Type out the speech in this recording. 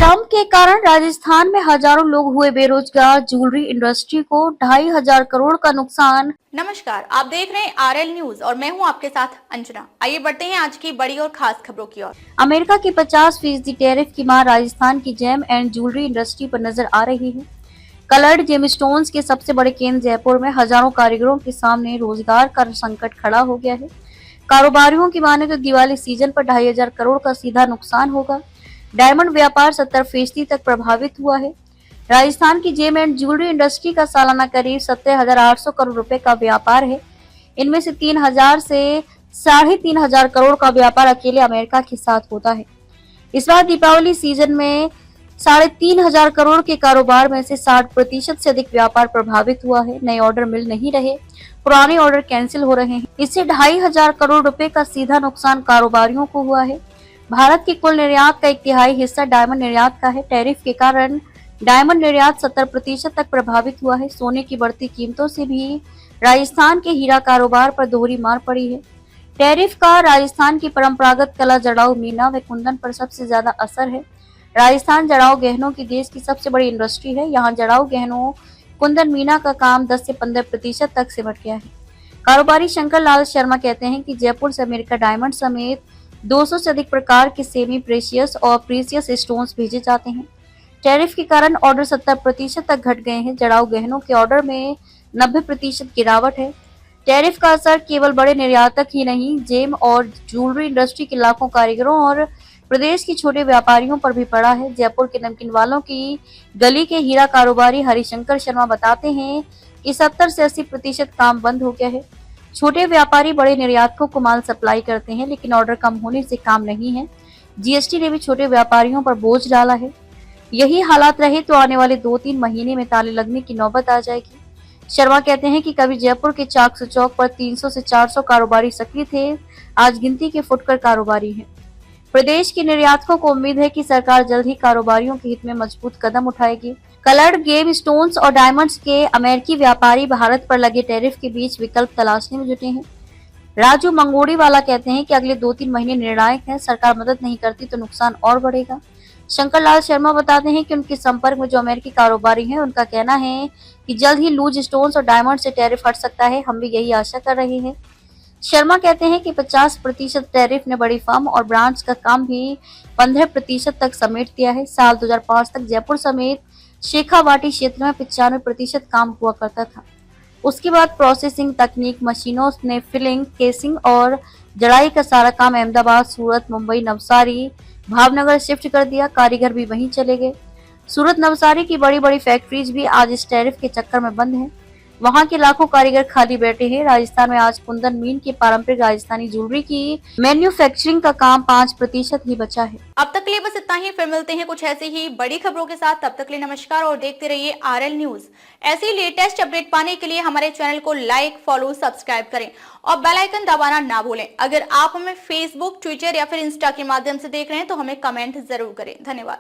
Trump के कारण राजस्थान में हजारों लोग हुए बेरोजगार, ज्वेलरी इंडस्ट्री को 2,500 करोड़ का नुकसान। नमस्कार, आप देख रहे हैं आरएल न्यूज और मैं हूं आपके साथ अंजना। आइए बढ़ते हैं आज की बड़ी और खास खबरों की ओर। अमेरिका की 50% टैरिफ की मार राजस्थान की जेम एंड ज्वेलरी इंडस्ट्री पर नजर आ रही है। कलर्ड जेमस्टोन्स के सबसे बड़े केंद्र जयपुर में हजारों कारीगरों के सामने रोजगार का संकट खड़ा हो गया है। कारोबारियों की माने तो दिवाली सीजन पर 2,500 करोड़ का सीधा नुकसान होगा। डायमंड व्यापार 70% तक प्रभावित हुआ है। राजस्थान की जेम एंड ज्वेलरी इंडस्ट्री का सालाना करीब 17,800 करोड़ रुपए का व्यापार है। इनमें से 3,000 से 3,500 करोड़ का व्यापार अकेले अमेरिका के साथ होता है। इस बार दीपावली सीजन में 3,500 करोड़ के कारोबार में से 60% से अधिक व्यापार प्रभावित हुआ है। नए ऑर्डर मिल नहीं रहे, पुराने ऑर्डर कैंसिल हो रहे हैं। इससे 2,500 करोड़ रुपए का सीधा नुकसान कारोबारियों को हुआ है। भारत के कुल निर्यात का 1/3 हिस्सा डायमंड निर्यात का है। टैरिफ के कारण डायमंड निर्यात 70% तक प्रभावित हुआ है। सोने की बढ़ती कीमतों से भी राजस्थान के हीरा कारोबार पर दोहरी मार पड़ी है। टैरिफ का राजस्थान की परंपरागत कला जड़ाऊ मीना व कुंदन पर सबसे ज्यादा असर है। राजस्थान जड़ाऊ गहनों की देश की सबसे बड़ी इंडस्ट्री है। यहाँ जड़ाऊ गहनों कुंदन मीना का काम 10 से 15% तक सिमट गया है। कारोबारी शंकर लाल शर्मा कहते हैं कि जयपुर से अमेरिका डायमंड समेत 200 से अधिक प्रकार के सेमी प्रेशियस और प्रीसियस स्टोन्स भेजे जाते हैं। टैरिफ के कारण ऑर्डर 70% तक घट गए हैं। जड़ाऊ गहनों के ऑर्डर में 90% गिरावट है। टैरिफ का असर केवल बड़े निर्यातक ही नहीं, जेम और ज्वेलरी इंडस्ट्री के लाखों कारीगरों और प्रदेश के छोटे व्यापारियों पर भी पड़ा है। जयपुर के नमकीन वालों की गली के हीरा कारोबारी हरिशंकर शर्मा बताते हैं कि 70 से 80% काम बंद हो गया है। छोटे व्यापारी बड़े निर्यातकों को माल सप्लाई करते हैं, लेकिन ऑर्डर कम होने से काम नहीं है। जीएसटी ने भी छोटे व्यापारियों पर बोझ डाला है। यही हालात रहे तो आने वाले 2-3 महीने में ताले लगने की नौबत आ जाएगी। शर्मा कहते हैं कि कभी जयपुर के चाक से चौक पर 300 से 400 कारोबारी सक्रिय थे, आज गिनती के फुटकर कारोबारी हैं। प्रदेश के निर्यातकों को उम्मीद है कि सरकार जल्द ही कारोबारियों के हित में मजबूत कदम उठाएगी। कलर्ड गेम स्टोन्स और डायमंड्स के अमेरिकी व्यापारी भारत पर लगे टैरिफ के बीच विकल्प तलाशने में जुटे हैं। राजू मंगोड़ी वाला कहते हैं कि अगले 2-3 महीने निर्णायक हैं। सरकार मदद नहीं करती तो नुकसान और बढ़ेगा। शंकर लाल शर्मा बताते हैं कि उनके संपर्क में जो अमेरिकी कारोबारी हैं, उनका कहना है कि जल्द ही लूज स्टोन्स और डायमंड से टैरिफ हट सकता है। हम भी यही आशा कर रहे हैं। शर्मा कहते हैं कि 50% टैरिफ ने बड़ी फर्म और ब्रांड्स का काम भी 15% तक समेट दिया है। साल 2005 तक जयपुर समेत शेखावाटी क्षेत्र में 95% काम हुआ करता था। उसके बाद प्रोसेसिंग तकनीक, मशीनों ने फिलिंग, केसिंग और जड़ाई का सारा काम अहमदाबाद, सूरत, मुंबई, नवसारी, भावनगर शिफ्ट कर दिया। कारीगर भी वहीं चले गए। सूरत, नवसारी की बड़ी बड़ी फैक्ट्रीज भी आज इस टैरिफ के चक्कर में बंद हैं। वहां के लाखों कारीगर खाली बैठे हैं। राजस्थान में आज कुंदन मीन की पारंपरिक राजस्थानी ज्वेलरी की मैन्युफैक्चरिंग का काम 5% ही बचा है। अब तक के लिए बस इतना ही। फिर मिलते हैं कुछ ऐसे ही बड़ी खबरों के साथ। तब तक के लिए नमस्कार और देखते रहिए आरएल न्यूज। ऐसी लेटेस्ट अपडेट पाने के लिए हमारे चैनल को लाइक, फॉलो, सब्सक्राइब करें और बेल आइकन दबाना ना भूलें। अगर आप हमें फेसबुक, ट्विटर या फिर इंस्टा के माध्यम से देख रहे हैं तो हमें कमेंट जरूर करें। धन्यवाद।